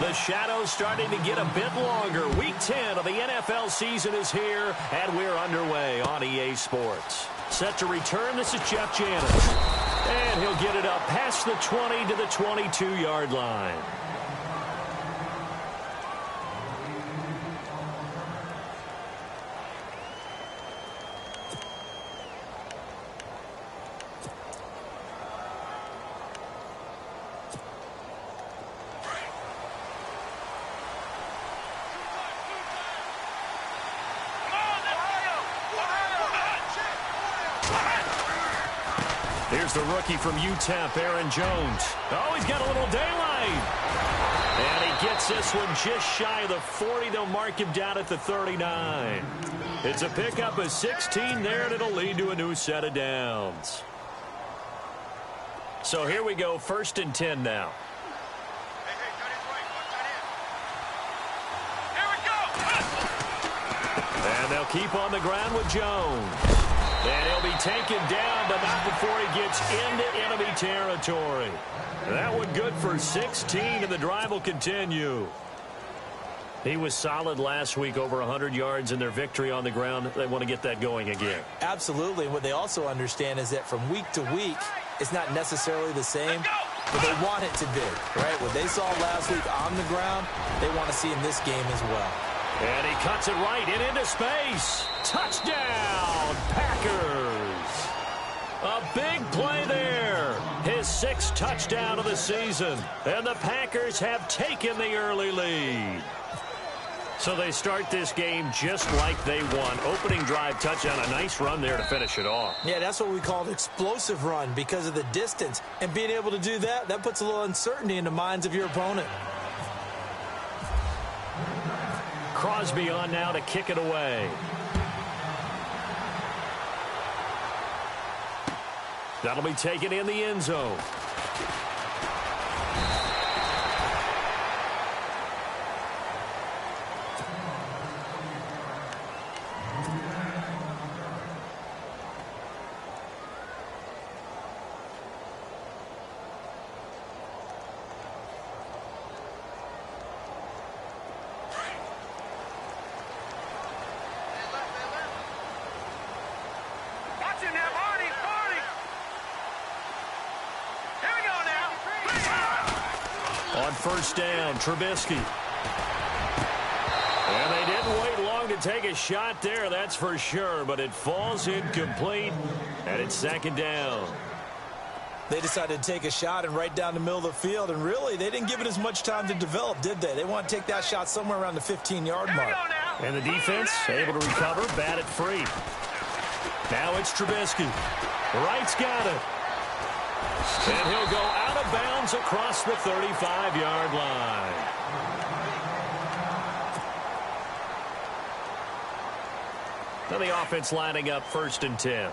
The shadow's starting to get a bit longer. Week 10 of the NFL season is here, and we're underway on EA Sports. Set to return, this is Jeff Janis. And he'll get it up past the 20 to the 22-yard line. Here's the rookie from UTEP, Aaron Jones. Oh, he's got a little daylight. And he gets this one just shy of the 40. They'll mark him down at the 39. It's a pickup of 16 there, and it'll lead to a new set of downs. So here we go, 1st and 10 now. And they'll keep on the ground with Jones. And he'll be taken down, but not before he gets into enemy territory. That one good for 16, and the drive will continue. He was solid last week, over 100 yards in their victory on the ground. They want to get that going again. Absolutely. What they also understand is that from week to week, it's not necessarily the same, but they want it to be, right? What they saw last week on the ground, they want to see in this game as well. And he cuts it right and into space. Touchdown, Packers. A big play there. His 6th touchdown of the season. And the Packers have taken the early lead. So they start this game just like they won. Opening drive touchdown, a nice run there to finish it off. Yeah, that's what we call an explosive run because of the distance. And being able to do that, that puts a little uncertainty in the minds of your opponent. Crosby on now to kick it away. That'll be taken in the end zone. On 1st down, Trubisky. And they didn't wait long to take a shot there, that's for sure, but it falls incomplete, and it's 2nd down. They decided to take a shot and right down the middle of the field, and really, they didn't give it as much time to develop, did they? They want to take that shot somewhere around the 15-yard mark. And the defense able to recover, bat it free. Now it's Trubisky. Wright's got it. And he'll go out of bounds across the 35-yard line. Now the offense lining up 1st and 10. All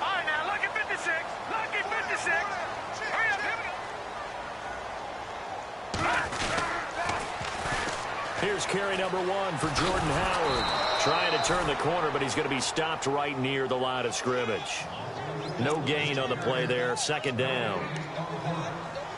right, now look at 56. Look at 56. Hurry up, here we go. Here's carry number 1 for Jordan Howard. Trying to turn the corner, but he's going to be stopped right near the line of scrimmage. No gain on the play there, 2nd down.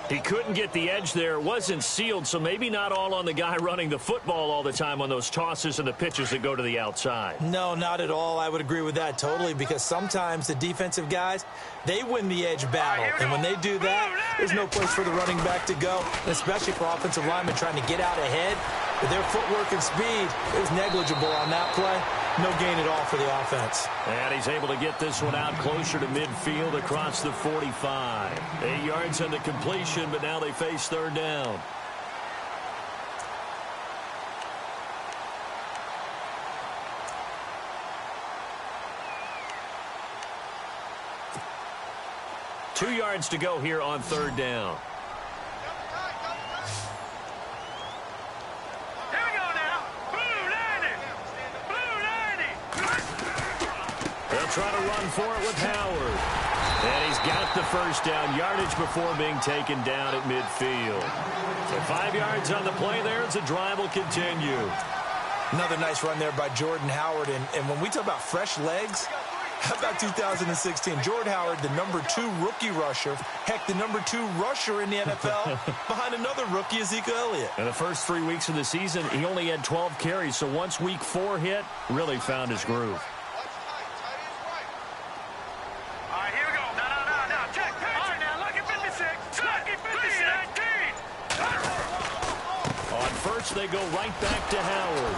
He couldn't get the edge there. It wasn't sealed, so maybe not all on the guy running the football all the time on those tosses and the pitches that go to the outside. No, not at all. I would agree with that totally because sometimes the defensive guys, they win the edge battle. And when they do that, there's no place for the running back to go, and especially for offensive linemen trying to get out ahead. With their footwork and speed, it was negligible on that play. No gain at all for the offense. And he's able to get this one out closer to midfield across the 45. 8 yards on the completion, but now they face 3rd down. Two yards to go here on 3rd down. Try to run for it with Howard. And he's got the 1st down, yardage before being taken down at midfield. So 5 yards on the play there as the drive will continue. Another nice run there by Jordan Howard. And when we talk about fresh legs, How about 2016? Jordan Howard, the #2 rookie rusher. Heck, the #2 rusher in the NFL behind another rookie, Ezekiel Elliott. In the first 3 weeks of the season, he only had 12 carries. So once week 4 hit, really found his groove. All right, here we go. No. Check. All right, now, look at 56. Look at 56. On first, they go right back to Howard.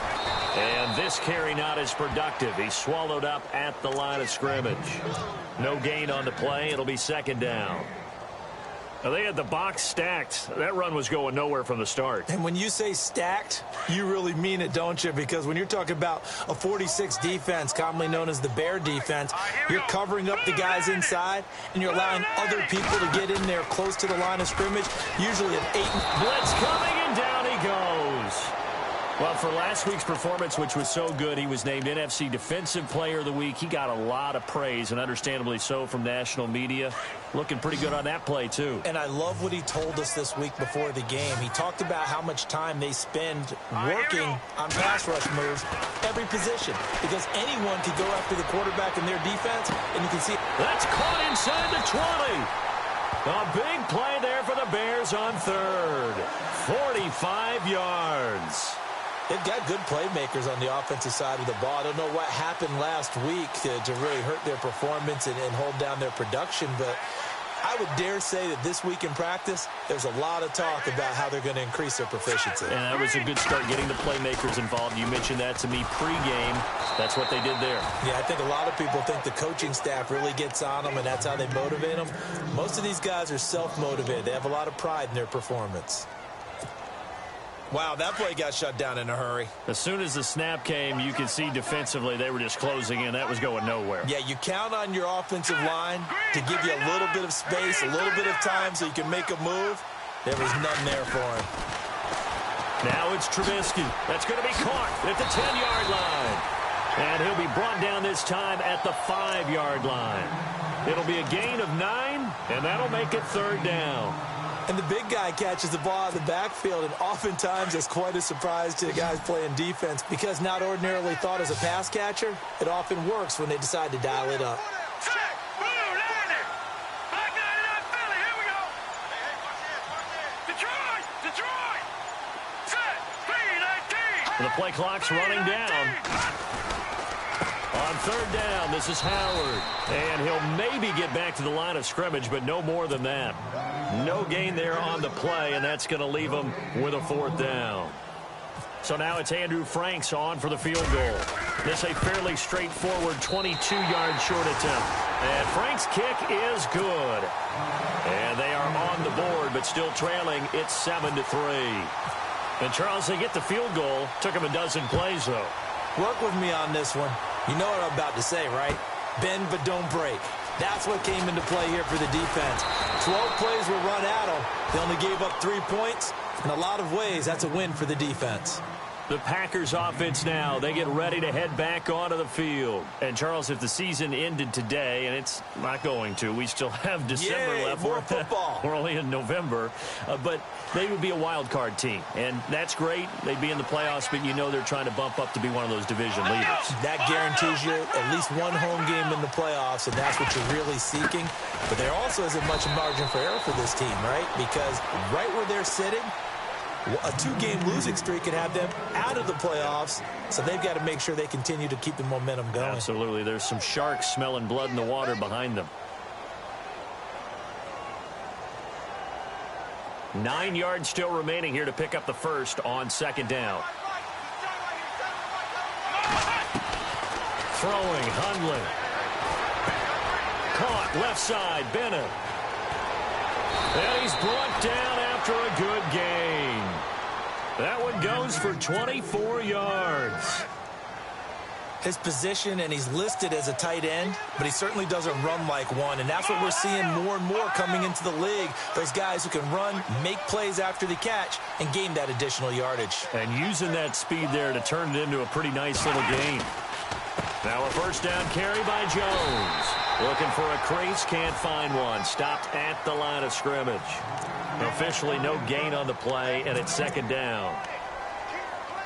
And this carry not as productive. He's swallowed up at the line of scrimmage. No gain on the play. It'll be second down. Now, they had the box stacked. That run was going nowhere from the start. And when you say stacked, you really mean it, don't you? Because when you're talking about a 46 defense, commonly known as the Bear defense, you're covering up the guys inside, and you're allowing other people to get in there close to the line of scrimmage, usually at 8. Blitz coming, and down he goes. Well, for last week's performance, which was so good, he was named NFC Defensive Player of the Week. He got a lot of praise, and understandably so, from national media. Looking pretty good on that play, too. And I love what he told us this week before the game. He talked about how much time they spend working on pass rush moves, every position, because anyone could go after the quarterback in their defense, and you can see that's caught inside the 20. A big play there for the Bears on third. 45 yards. They've got good playmakers on the offensive side of the ball. I don't know what happened last week to really hurt their performance and hold down their production, but I would dare say that this week in practice, there's a lot of talk about how they're going to increase their proficiency. And that was a good start, getting the playmakers involved. You mentioned that to me pregame. That's what they did there. Yeah, I think a lot of people think the coaching staff really gets on them, and that's how they motivate them. Most of these guys are self-motivated. They have a lot of pride in their performance. Wow, that play got shut down in a hurry. As soon as the snap came, you could see defensively they were just closing in. That was going nowhere. Yeah, you count on your offensive line to give you a little bit of space, a little bit of time so you can make a move. There was none there for him. Now it's Trubisky. That's going to be caught at the 10-yard line. And he'll be brought down this time at the 5-yard line. It'll be a gain of 9, and that'll make it third down. And the big guy catches the ball out of the backfield, and oftentimes it's quite a surprise to the guys playing defense because not ordinarily thought as a pass catcher, it often works when they decide to dial it up. The play clock's running down. On third down, this is Howard. And he'll maybe get back to the line of scrimmage, but no more than that. No gain there on the play, and that's going to leave him with a fourth down. So now it's Andrew Franks on for the field goal. This a fairly straightforward 22-yard short attempt. And Franks' kick is good. And they are on the board, but still trailing. It's 7-3. And, Charles, they get the field goal. Took him a dozen plays, though. Work with me on this one. You know what I'm about to say, right? Bend but don't break. That's what came into play here for the defense. 12 plays were run at them. They only gave up 3 points. In a lot of ways, that's a win for the defense. The Packers offense now, they get ready to head back onto the field. And, Charles, if the season ended today, and it's not going to, we still have December left. More football. We're only in November. But they would be a wild card team. And that's great. They'd be in the playoffs, but you know they're trying to bump up to be one of those division leaders. That guarantees you at least one home game in the playoffs, and that's what you're really seeking. But there also isn't much margin for error for this team, right? Because right where they're sitting, a 2-game losing streak could have them out of the playoffs, so they've got to make sure they continue to keep the momentum going. Absolutely. There's some sharks smelling blood in the water behind them. 9 yards still remaining here to pick up the first on second down. Throwing, Hundley. Caught, left side, Bennett. And he's brought down after a good gain. That one goes for 24 yards. His position, and he's listed as a tight end, but he certainly doesn't run like one, and that's what we're seeing more and more coming into the league. Those guys who can run, make plays after the catch, and gain that additional yardage. And using that speed there to turn it into a pretty nice little gain. Now a first down carry by Jones. Looking for a crease, can't find one. Stopped at the line of scrimmage. Officially no gain on the play, and it's second down.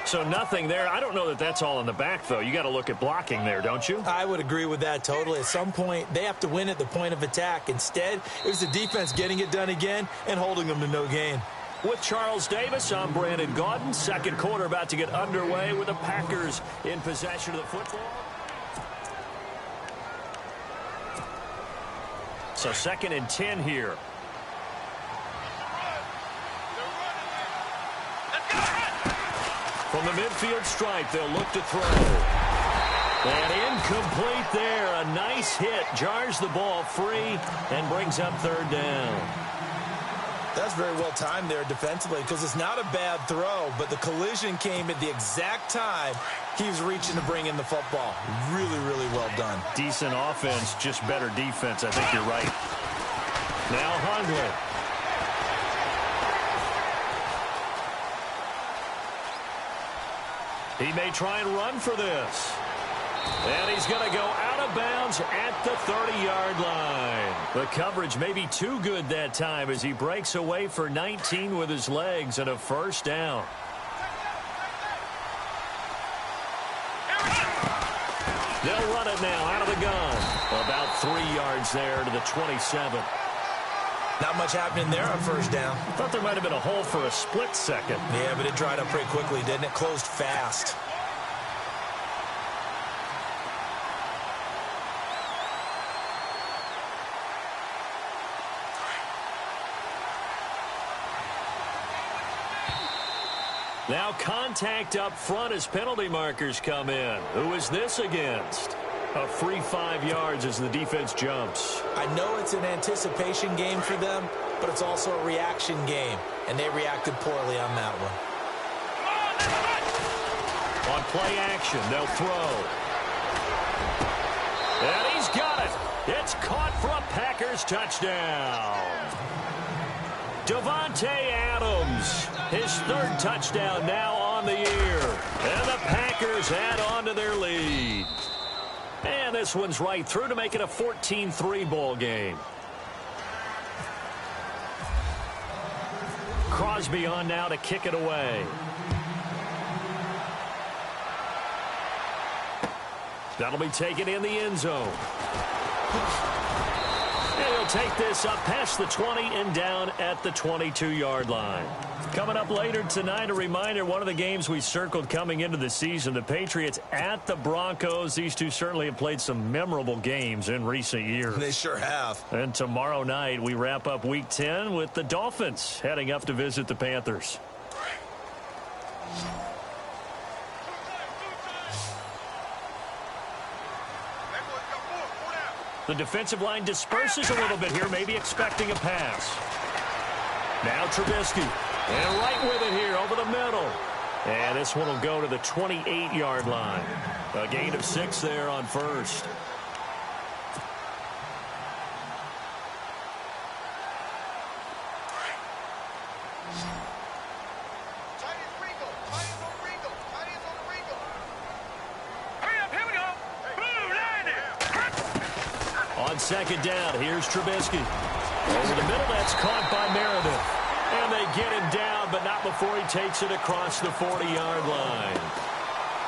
So nothing there. I don't know that that's all in the back, though. You got to look at blocking there, don't you? I would agree with that totally. At some point, they have to win at the point of attack. Instead, it was the defense getting it done again and holding them to no gain. With Charles Davis, I'm Brandon Gaudin. Second quarter about to get underway with the Packers in possession of the football. So 2nd and 10 here. From the midfield stripe, they'll look to throw. And incomplete there. A nice hit. Jars the ball free and brings up 3rd down. That's very well timed there defensively because it's not a bad throw, but the collision came at the exact time he was reaching to bring in the football. Really, really well done. Decent offense, just better defense. I think you're right. Now Hundley. He may try and run for this. And he's going to go out of bounds at the 30-yard line. The coverage may be too good that time as he breaks away for 19 with his legs and a 1st down. They'll run it now out of the gun. About 3 yards there to the 27. Not much happening there on 1st down. Thought there might have been a hole for a split second. Yeah, but it dried up pretty quickly, didn't it? Closed fast. Now contact up front as penalty markers come in. Who is this against? A free 5 yards as the defense jumps. I know it's an anticipation game for them, but it's also a reaction game, and they reacted poorly on that one. On play action, they'll throw. And he's got it. It's caught for a Packers touchdown. Davante Adams, his 3rd touchdown now on the year. And the Packers add on to their lead. And this one's right through to make it a 14-3 ball game. Crosby on now to kick it away. That'll be taken in the end zone. And he'll take this up past the 20 and down at the 22-yard line. Coming up later tonight, a reminder, one of the games we circled coming into the season, the Patriots at the Broncos. These two certainly have played some memorable games in recent years. They sure have. And tomorrow night, we wrap up Week 10 with the Dolphins heading up to visit the Panthers. The defensive line disperses a little bit here, maybe expecting a pass. Now Trubisky. And right with it here over the middle. And this one will go to the 28-yard line. A gain of 6 there on 1st. On 2nd down, here's Trubisky. Over the middle, that's caught by Meredith. And they get him down, but not before he takes it across the 40-yard line.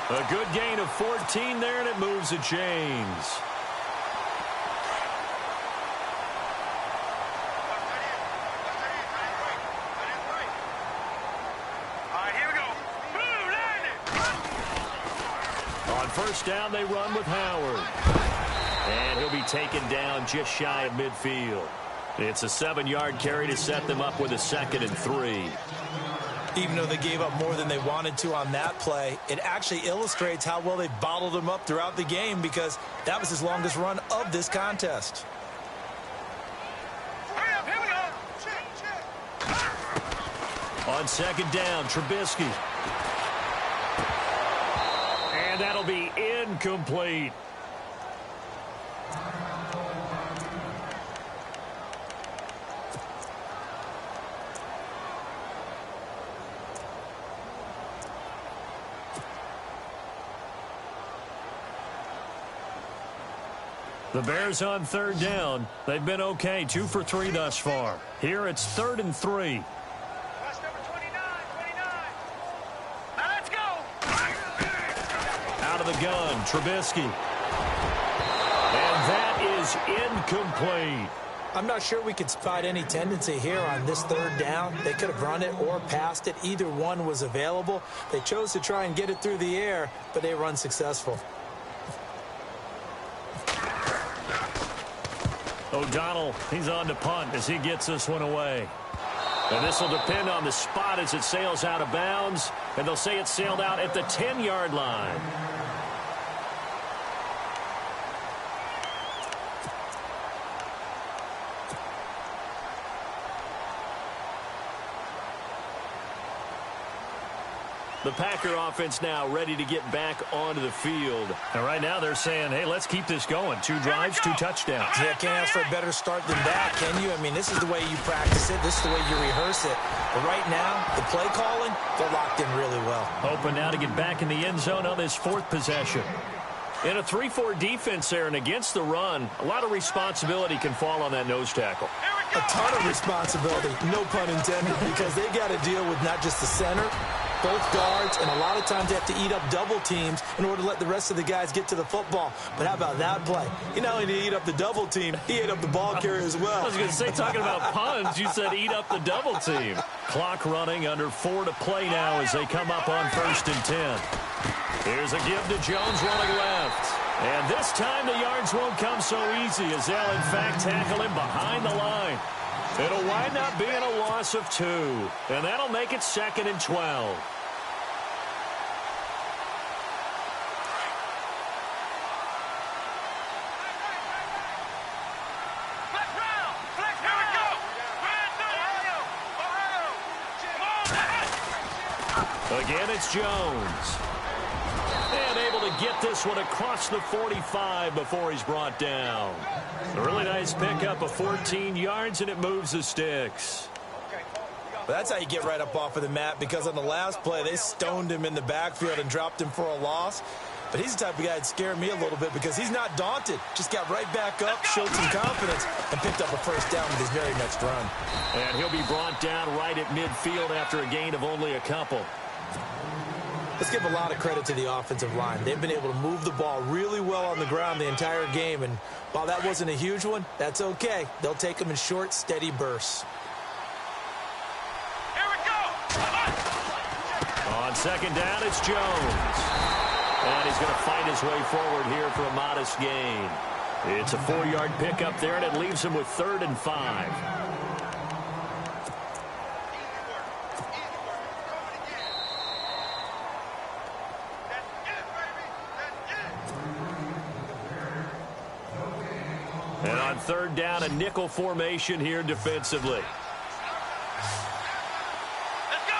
A good gain of 14 there, and it moves the chains. On 1st down, they run with Howard. And he'll be taken down just shy of midfield. It's a 7-yard carry to set them up with a 2nd and 3. Even though they gave up more than they wanted to on that play, it actually illustrates how well they bottled them up throughout the game because that was his longest run of this contest. On 2nd down, Trubisky. And that'll be incomplete. The Bears on 3rd down. They've been okay, 2 for 3 thus far. Here it's 3rd and 3. Watch number 29. Now let's go. out of the gun. Trubisky. And that is incomplete. I'm not sure we could spot any tendency here on this third down. They could have run it or passed it. Either one was available. They chose to try and get it through the air, but they were unsuccessful. O'Donnell, he's on to punt as he gets this one away. And this will depend on the spot as it sails out of bounds. And they'll say it sailed out at the 10-yard line. The Packer offense now ready to get back onto the field. And right now they're saying, hey, let's keep this going. 2 drives, 2 touchdowns. Yeah, can't ask for a better start than that, can you? I mean, this is the way you practice it. This is the way you rehearse it. But right now, the play calling, they're locked in really well. Open now to get back in the end zone on this 4th possession. In a 3-4 defense there and against the run, a lot of responsibility can fall on that nose tackle. A ton of responsibility, no pun intended, because they got to deal with not just the center, both guards, and a lot of times they have to eat up double teams in order to let the rest of the guys get to the football. But how about that play? He not only did he eat up the double team, he ate up the ball carrier as well. I was going to say, talking about puns, you said eat up the double team. Clock running, under 4 to play now as they come up on 1st and 10. Here's a give to Jones running left. And this time the yards won't come so easy as they'll, in fact, tackle him behind the line. It'll wind up being a loss of 2, and that'll make it 2nd and 12. Again, it's Jones. And able to get this one across the 45 before he's brought down. A really nice pickup of 14 yards, and it moves the sticks. But that's how you get right up off of the mat, because on the last play, they stoned him in the backfield and dropped him for a loss. But he's the type of guy that scared me a little bit because he's not daunted. Just got right back up, showed some confidence, and picked up a 1st down with his very next run. And he'll be brought down right at midfield after a gain of only a couple. Let's give a lot of credit to the offensive line. They've been able to move the ball really well on the ground the entire game, and while that wasn't a huge one, that's okay. They'll take them in short, steady bursts. Here we go. On 2nd down, it's Jones. And he's going to fight his way forward here for a modest gain. It's a 4-yard pickup there, and it leaves him with 3rd and 5. And on 3rd down, a nickel formation here defensively. Let's go.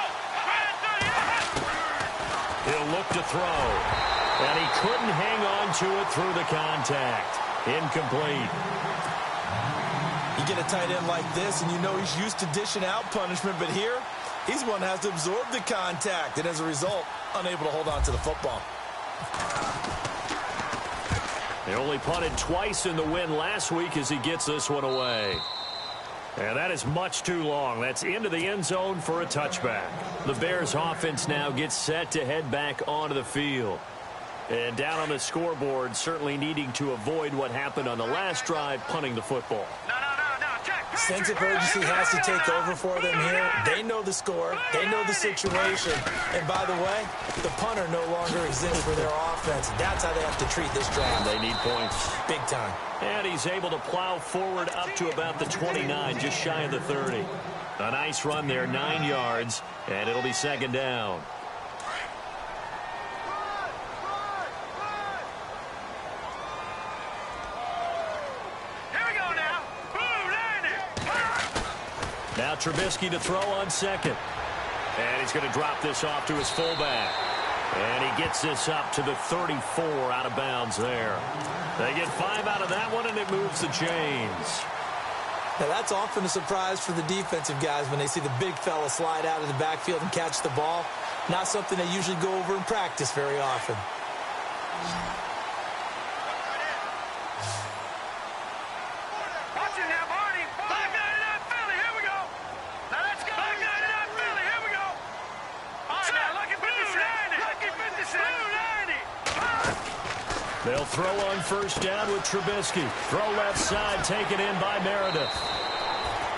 He'll look to throw. And he couldn't hang on to it through the contact. Incomplete. You get a tight end like this, and you know he's used to dishing out punishment, but here, he's one that has to absorb the contact, and as a result, unable to hold on to the football. They only punted twice in the win last week as he gets this one away. And that is much too long. That's into the end zone for a touchback. The Bears offense now gets set to head back onto the field. And down on the scoreboard, certainly needing to avoid what happened on the last drive, punting the football. No. Check. Sense of urgency has to take over for them here. They know the score. They know the situation. And by the way, the punter no longer exists for their offense. That's how they have to treat this drive. They need points. Big time. And he's able to plow forward up to about the 29, just shy of the 30. A nice run there, 9 yards, and it'll be 2nd down. Now Trubisky to throw on 2nd. And he's going to drop this off to his fullback. And he gets this up to the 34 out of bounds there. They get 5 out of that one, and it moves the chains. Now that's often a surprise for the defensive guys when they see the big fella slide out of the backfield and catch the ball. Not something they usually go over in practice very often. They'll throw on first down with Trubisky. Throw left side, taken in by Meredith.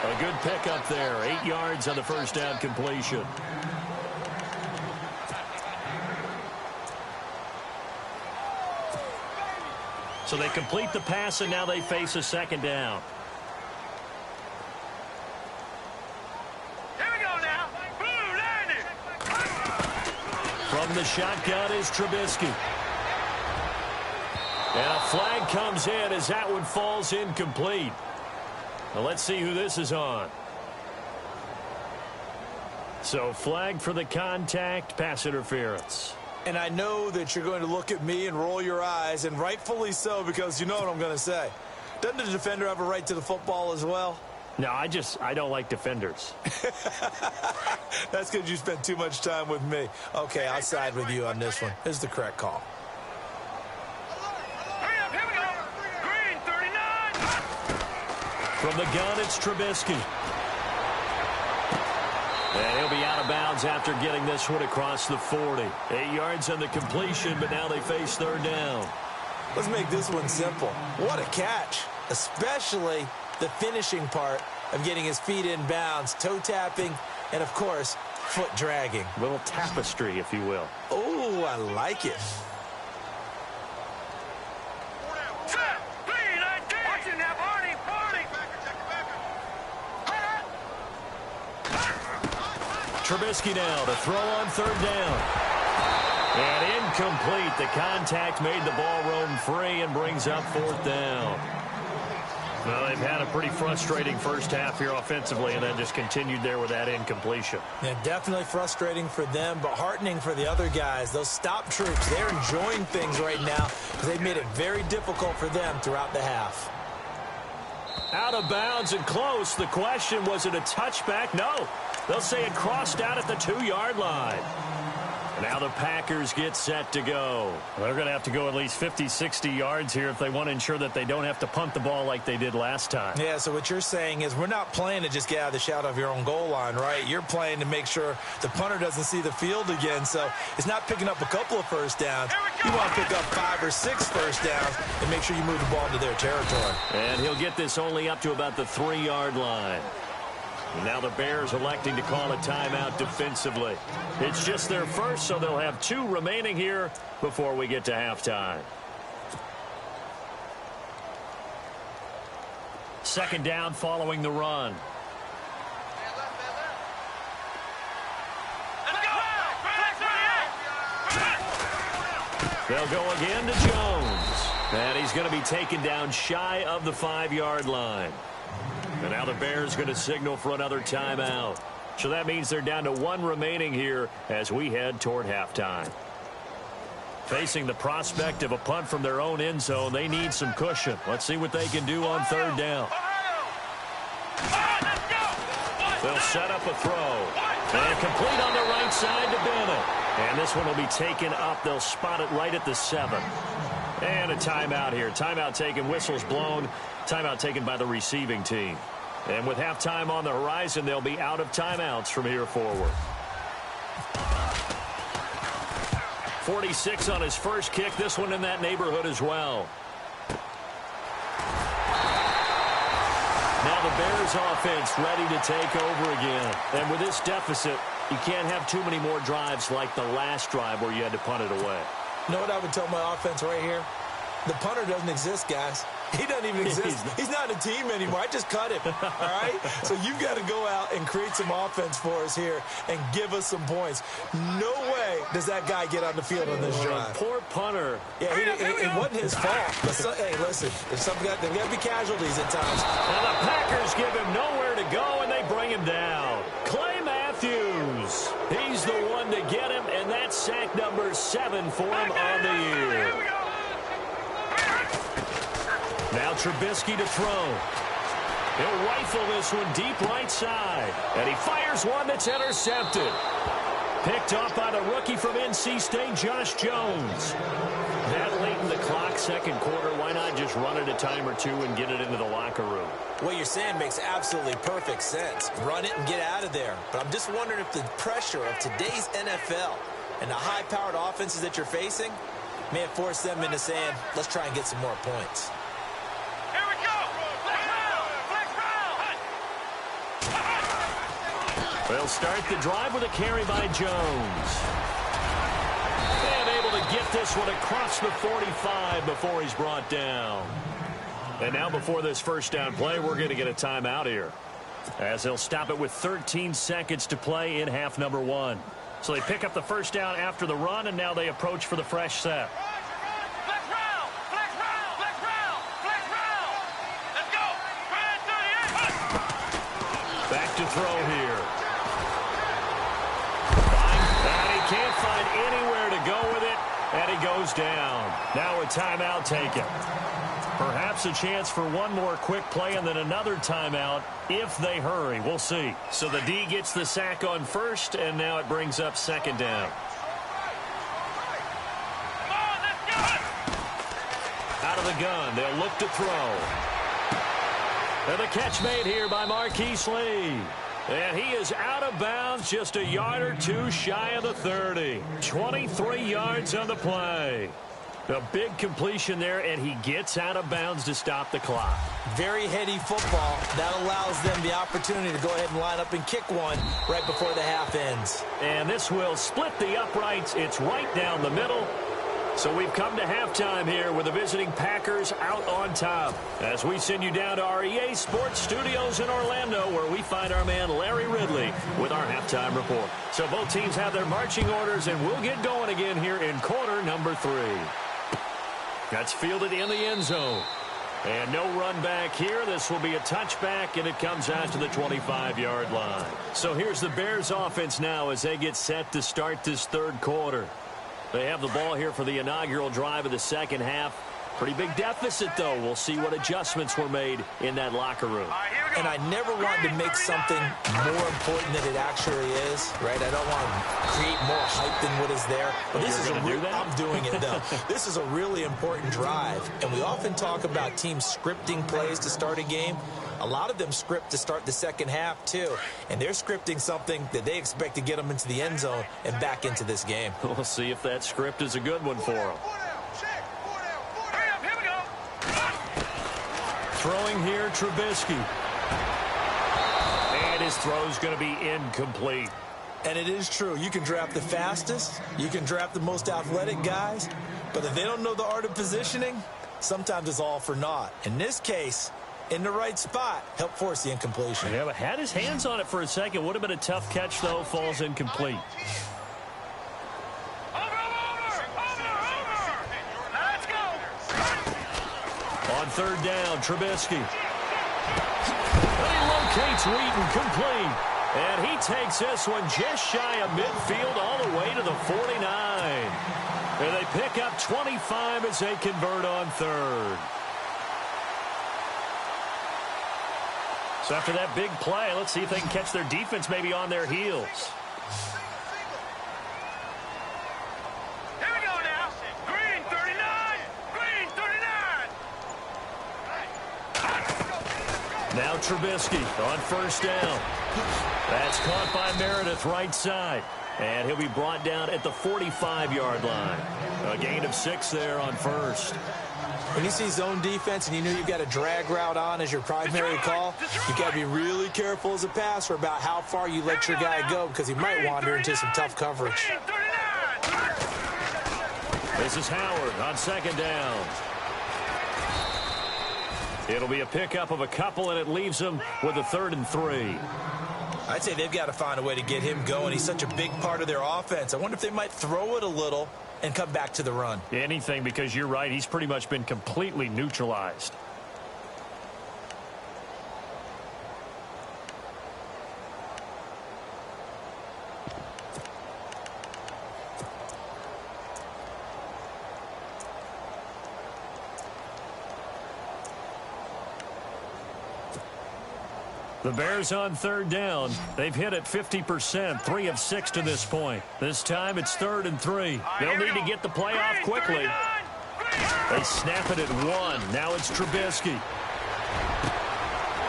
A good pickup there. 8 yards on the first down completion. So they complete the pass, and now they face a second down. Here we go now. Blue landing. From the shotgun is Trubisky. And a flag comes in as that one falls incomplete. Now let's see who this is on. So flag for the contact, pass interference. And I know that you're going to look at me and roll your eyes, and rightfully so, because you know what I'm going to say. Doesn't the defender have a right to the football as well? No, I don't like defenders. That's because you spent too much time with me. Okay, I'll side with you on this one. This is the correct call. Hurry up, here we go. Green, 39. From the gun, it's Trubisky. And he'll be out of bounds after getting this one across the 40. 8 yards on the completion, but now they face third down. Let's make this one simple. What a catch, especially the finishing part of getting his feet in bounds, toe tapping, and, of course, foot dragging. A little tapestry, if you will. Oh, I like it. Set. Green, 19. Watch it now, Barney. Trubisky now to throw on third down. And incomplete. The contact made the ball roam free and brings up fourth down. Well, they've had a pretty frustrating first half here offensively and then just continued there with that incompletion. Yeah, definitely frustrating for them, but heartening for the other guys. Those stop troops, they're enjoying things right now because they've made it very difficult for them throughout the half. Out of bounds and close. The question, was it a touchback? No. They'll say it crossed out at the 2-yard line. Now the Packers get set to go. They're going to have to go at least 50, 60 yards here if they want to ensure that they don't have to punt the ball like they did last time. Yeah, so what you're saying is we're not playing to just get out of the shadow of your own goal line, right? You're playing to make sure the punter doesn't see the field again. So it's not picking up a couple of first downs. You want to pick up 5 or 6 first downs and make sure you move the ball into their territory. And he'll get this only up to about the 3-yard line. Now the Bears electing to call a timeout defensively. It's just their first, so they'll have 2 remaining here before we get to halftime. Second down following the run. They'll go again to Jones. And he's going to be taken down shy of the 5-yard line. And now the Bears going to signal for another timeout. So that means they're down to 1 remaining here as we head toward halftime. Facing the prospect of a punt from their own end zone, they need some cushion. Let's see what they can do on third down. They'll set up a throw. And complete on the right side to Bennett. And this one will be taken up. They'll spot it right at the 7. And a timeout here. Timeout taken, whistles blown. Timeout taken by the receiving team. And with halftime on the horizon, they'll be out of timeouts from here forward. 46 on his first kick. This one in that neighborhood as well. Now the Bears offense ready to take over again. And with this deficit, you can't have too many more drives like the last drive where you had to punt it away. You know what I would tell my offense right here? The punter doesn't exist, guys. He doesn't even exist. He's not a team anymore. I just cut him, all right? So you've got to go out and create some offense for us here and give us some points. No way does that guy get on the field on this drive. Poor punter. Yeah, it wasn't his fault. But hey, listen, there's got to be casualties at times. And the Packers give him nowhere to go, and they bring him down. Clay Matthews. He's the one to get him, and that's sack number 7 for him on the year. Now Trubisky to throw. He'll rifle this one deep right side. And he fires one that's intercepted. Picked off by the rookie from NC State, Josh Jones. That late in the clock, second quarter, why not just run it a time or 2 and get it into the locker room? What you're saying makes absolutely perfect sense. Run it and get out of there. But I'm just wondering if the pressure of today's NFL and the high-powered offenses that you're facing May have forced them into saying, let's try and get some more points. Here we go. Flex round. Flex round. They'll start the drive with a carry by Jones. And able to get this one across the 45 before he's brought down. And now before this first down play, we're going to get a timeout here, as they'll stop it with 13 seconds to play in half number 1. So they pick up the first down after the run, and now they approach for the fresh set. Flex round. Flex round. Flex round. Flex round. Let's go. Back to throw here. And he can't find anywhere to go with it, and he goes down. Now a timeout taken. Perhaps a chance for one more quick play and then another timeout if they hurry. We'll see. So the D gets the sack on first, and now it brings up second down. Come on, let's go. Out of the gun, they'll look to throw. And the catch made here by Marquise Lee. And he is out of bounds, just a yard or two shy of the 30. 23 yards on the play. A big completion there, and he gets out of bounds to stop the clock. Very heady football. That allows them the opportunity to go ahead and line up and kick one right before the half ends. And this will split the uprights. It's right down the middle. So we've come to halftime here with the visiting Packers out on top, as we send you down to our EA Sports Studios in Orlando, where we find our man Larry Ridley with our halftime report. So both teams have their marching orders, and we'll get going again here in quarter number 3. That's fielded in the end zone. And no run back here. This will be a touchback, and it comes out to the 25-yard line. So here's the Bears offense now as they get set to start this third quarter. They have the ball here for the inaugural drive of the second half. Pretty big deficit, though. We'll see what adjustments were made in that locker room. And I never wanted to make something more important than it actually is, right? I don't want to create more hype than what is there. But this is I'm doing it, though. This is a really important drive. And we often talk about teams scripting plays to start a game. A lot of them script to start the second half, too. And they're scripting something that they expect to get them into the end zone and back into this game. We'll see if that script is a good one for them. Throwing here, Trubisky. And his throw's going to be incomplete. And it is true. You can draft the fastest. You can draft the most athletic guys. But if they don't know the art of positioning, sometimes it's all for naught. In this case, in the right spot, help force the incompletion. Yeah, but had his hands on it for a second. Would have been a tough catch, though. Falls incomplete. Let's go. On third down, Trubisky. He locates Wheaton, complete. And he takes this one just shy of midfield all the way to the 49. And they pick up 25 as they convert on third. So after that big play, let's see if they can catch their defense maybe on their heels. Here we go now. Green 39. Green 39. Now Trubisky on first down. That's caught by Meredith right side. And he'll be brought down at the 45-yard line. A gain of 6 there on first. When you see zone defense and you know you've got a drag route on as your primary call, you've got to be really careful as a passer about how far you let your guy go, because he might wander into some tough coverage. This is Howard on second down. It'll be a pickup of a couple, and it leaves them with a 3rd and 3. I'd say they've got to find a way to get him going. He's such a big part of their offense. I wonder if they might throw it a little and come back to the run. Anything, because you're right. He's pretty much been completely neutralized. The Bears on third down. They've hit it 50%, 3 of 6 to this point. This time it's 3rd and 3. They'll need to get the play off quickly. They snap it at 1. Now it's Trubisky.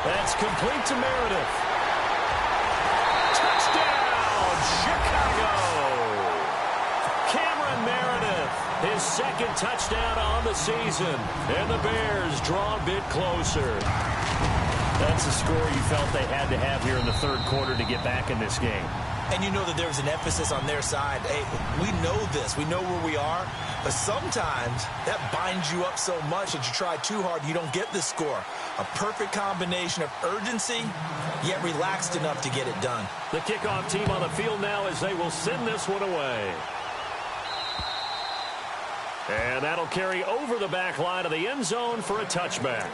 That's complete to Meredith. Touchdown, Chicago! Cameron Meredith, his 2nd second touchdown on the season. And the Bears draw a bit closer. That's a score you felt they had to have here in the third quarter to get back in this game. And you know that there was an emphasis on their side. Hey, we know this. We know where we are. But sometimes that binds you up so much that you try too hard, you don't get the score. A perfect combination of urgency, yet relaxed enough to get it done. The kickoff team on the field now as they will send this one away. And that'll carry over the back line of the end zone for a touchback.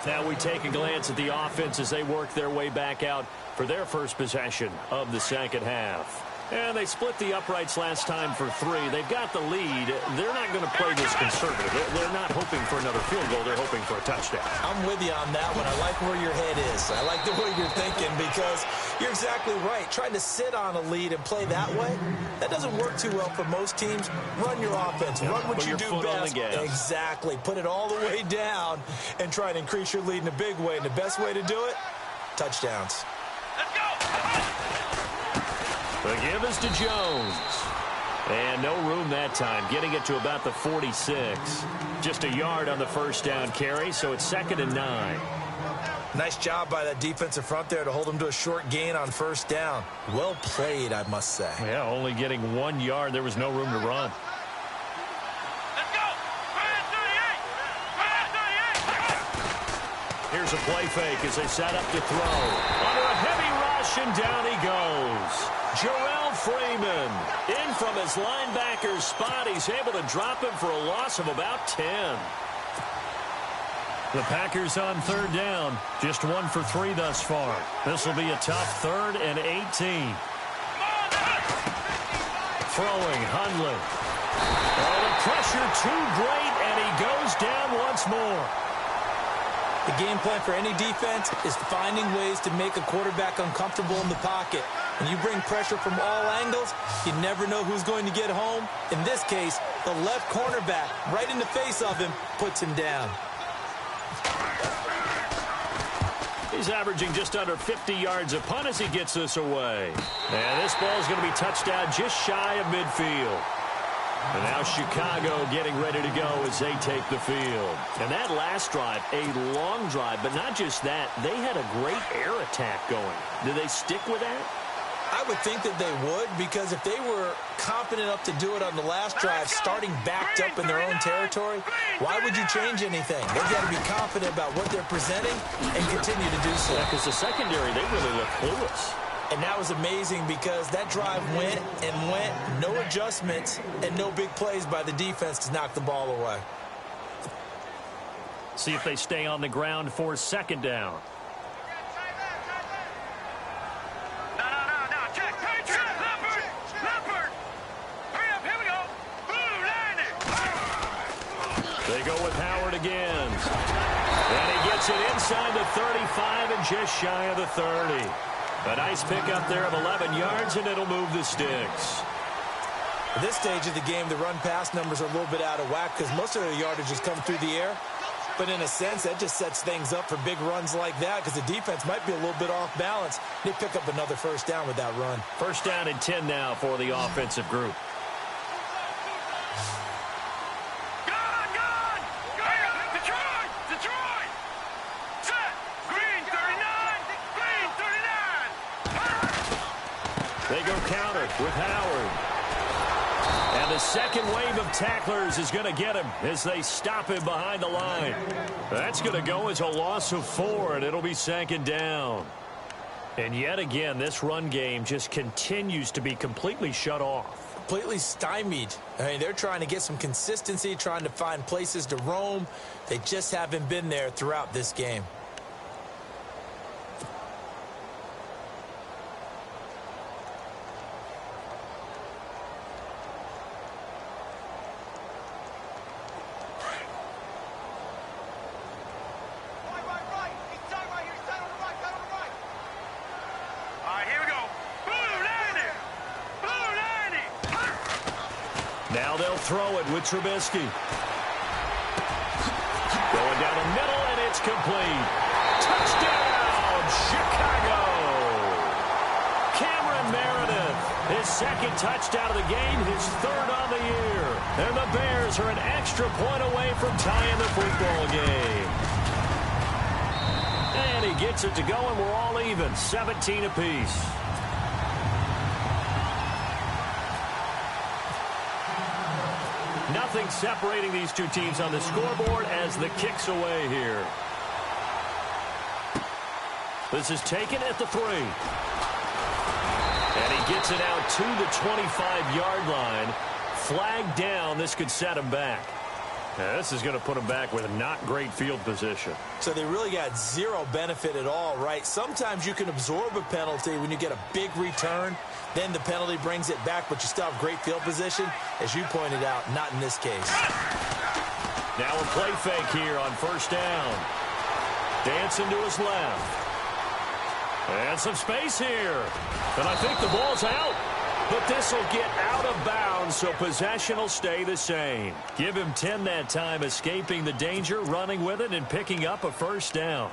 Now we take a glance at the offense as they work their way back out for their first possession of the second half. And they split the uprights last time for 3. They've got the lead. They're not going to play this conservative. They're not hoping for another field goal. They're hoping for a touchdown. I'm with you on that one. I like where your head is. I like the way you're thinking because you're exactly right. Trying to sit on a lead and play that way, that doesn't work too well for most teams. Run your offense. Run what you do best. Exactly. Put it all the way down and try to increase your lead in a big way. And the best way to do it, touchdowns. Let's go! The give is to Jones. And no room that time, getting it to about the 46. Just a yard on the first down carry, so it's 2nd and 9. Nice job by that defensive front there to hold them to a short gain on first down. Well played, I must say. Yeah, only getting 1 yard. There was no room to run. Let's go! 38! Here's a play fake as they set up to throw. Under a heavy rush, and down he goes. Jarrell Freeman in from his linebacker's spot. He's able to drop him for a loss of about 10. The Packers on 3rd down. Just 1 for 3 thus far. This will be a tough 3rd and 18. Throwing, Hundley. Oh, the pressure too great, and he goes down once more. The game plan for any defense is finding ways to make a quarterback uncomfortable in the pocket. When you bring pressure from all angles, you never know who's going to get home. In this case, the left cornerback, right in the face of him, puts him down. He's averaging just under 50 yards a punt as he gets this away. And this ball is going to be touched down just shy of midfield. And now Chicago getting ready to go as they take the field. And that last drive, a long drive, but not just that. They had a great air attack going. Did they stick with that? I would think that they would, because if they were confident enough to do it on the last drive, starting backed up in their own territory, why would you change anything? They've got to be confident about what they're presenting and continue to do so. Because the secondary, they really look clueless. And that was amazing because that drive went and went, no adjustments, and no big plays by the defense to knock the ball away. See if they stay on the ground for 2nd down. They go with Howard again. And he gets it inside the 35 and just shy of the 30. A nice pickup there of 11 yards, and it'll move the sticks. At this stage of the game, the run-pass numbers are a little bit out of whack because most of the yardage has come through the air. But in a sense, that just sets things up for big runs like that because the defense might be a little bit off balance. They pick up another first down with that run. 1st down and 10 now for the offensive group. They go counter with Howard. And the second wave of tacklers is going to get him as they stop him behind the line. That's going to go as a loss of 4, and it'll be 2nd down. And yet again, this run game just continues to be completely shut off. Completely stymied. I mean, they're trying to get some consistency, trying to find places to roam. They just haven't been there throughout this game. Now they'll throw it with Trubisky. Going down the middle, and it's complete. Touchdown, Chicago! Cameron Meredith His second touchdown of the game, his third on the year. And the Bears are an extra point away from tying the football game. And he gets it to go, and we're all even, 17 apiece. Nothing separating these two teams on the scoreboard as the kick's away here. This is taken at the 3. And he gets it out to the 25-yard line. Flag down. This could set him back. Now, this is going to put him back with not great field position. So they really got zero benefit at all, right? Sometimes you can absorb a penalty when you get a big return. Then the penalty brings it back, but you still have great field position. As you pointed out, not in this case. Now a play fake here on first down. Dancing to his left. And some space here. And I think the ball's out. But this will get out of bounds, so possession will stay the same. Give him 10 that time, escaping the danger, running with it, and picking up a first down.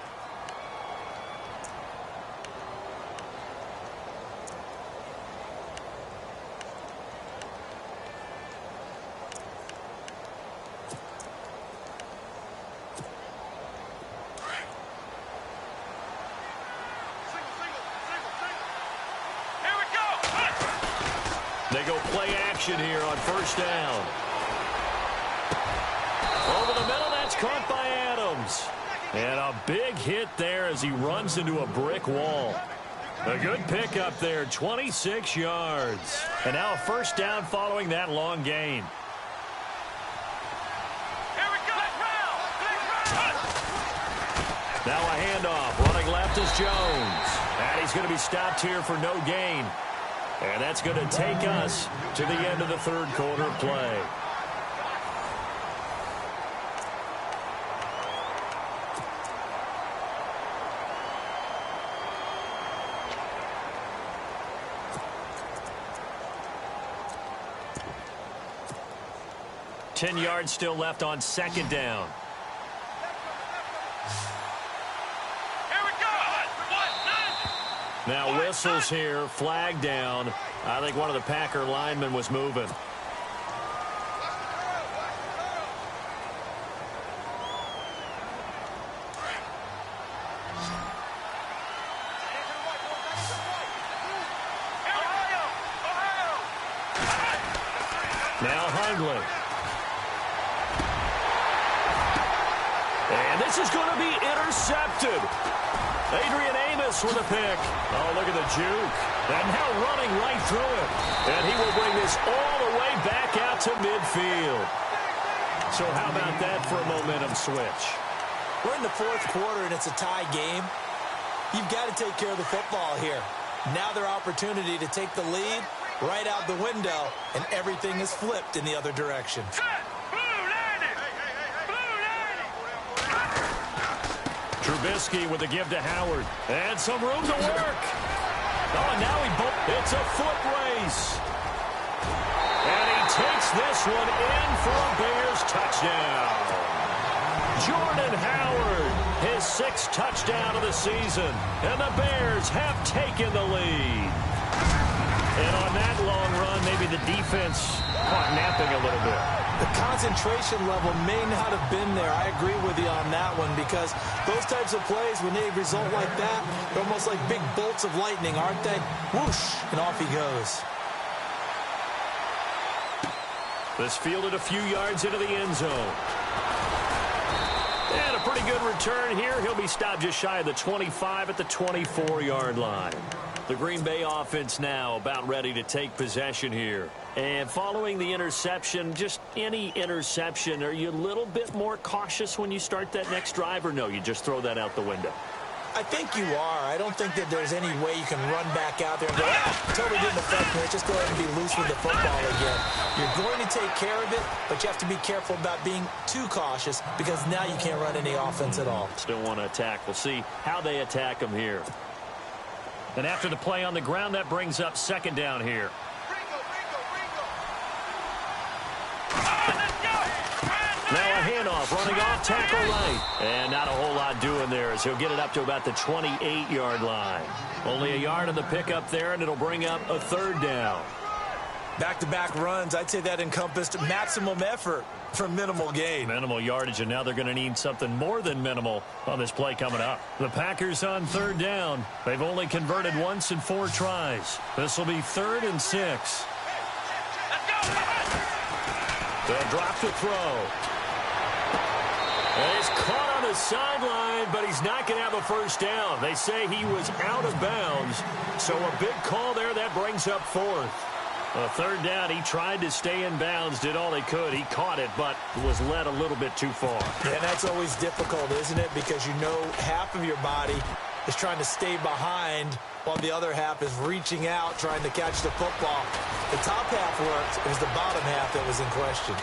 They go play action here on first down. Over the middle, that's caught by Adams. And a big hit there as he runs into a brick wall. A good pickup there, 26 yards. And now a first down following that long gain. Here we go. Now a handoff. Running left is Jones. And he's going to be stopped here for no gain. And that's going to take us to the end of the third quarter play. Ten yards still left on second down. Now whistles here, flag down. I think one of the Packer linemen was moving. Now Hundley. And this is going to be intercepted. Adrian Amos with a pick. Oh, look at the juke. And now running right through it. And he will bring this all the way back out to midfield. So how about that for a momentum switch? We're in the fourth quarter, and it's a tie game. You've got to take care of the football here. Now their opportunity to take the lead right out the window, and everything is flipped in the other direction. Trubisky with a give to Howard. And some room to work. Oh, and now it's a foot race. And he takes this one in for a Bears touchdown. Jordan Howard, his sixth touchdown of the season. And the Bears have taken the lead. And on that long run, maybe the defense caught napping a little bit. The concentration level may not have been there. I agree with you on that one, because those types of plays, when they result like that, they're almost like big bolts of lightning, aren't they? Whoosh, and off he goes. This fielded a few yards into the end zone. And a pretty good return here. He'll be stopped just shy of the 25 at the 24-yard line. The Green Bay offense now about ready to take possession here. And following the interception, just any interception, are you a little bit more cautious when you start that next drive, or no, you just throw that out the window? I think you are. I don't think that there's any way you can run back out there and go, totally didn't affect me. Let's just go ahead and be loose with the football again. You're going to take care of it, but you have to be careful about being too cautious, because now you can't run any offense at all. Still want to attack. We'll see how they attack them here. And after the play on the ground, that brings up second down here. Now a handoff himself, running off tackle right. And not a whole lot doing there as he'll get it up to about the 28-yard line. Only a yard on the pickup there, and it'll bring up a third down. Back-to-back runs, I'd say that encompassed maximum effort for minimal gain. Minimal yardage, and now they're going to need something more than minimal on this play coming up. The Packers on third down. They've only converted once in 4 tries. This will be 3rd and 6. They'll drop to throw. And he's caught on the sideline, but he's not going to have a first down. They say he was out of bounds, so a big call there. That brings up 4th. A third down, he tried to stay in bounds, did all he could. He caught it, but was led a little bit too far. Yeah, and that's always difficult, isn't it? Because you know half of your body is trying to stay behind while the other half is reaching out, trying to catch the football. The top half worked. It was the bottom half that was in question.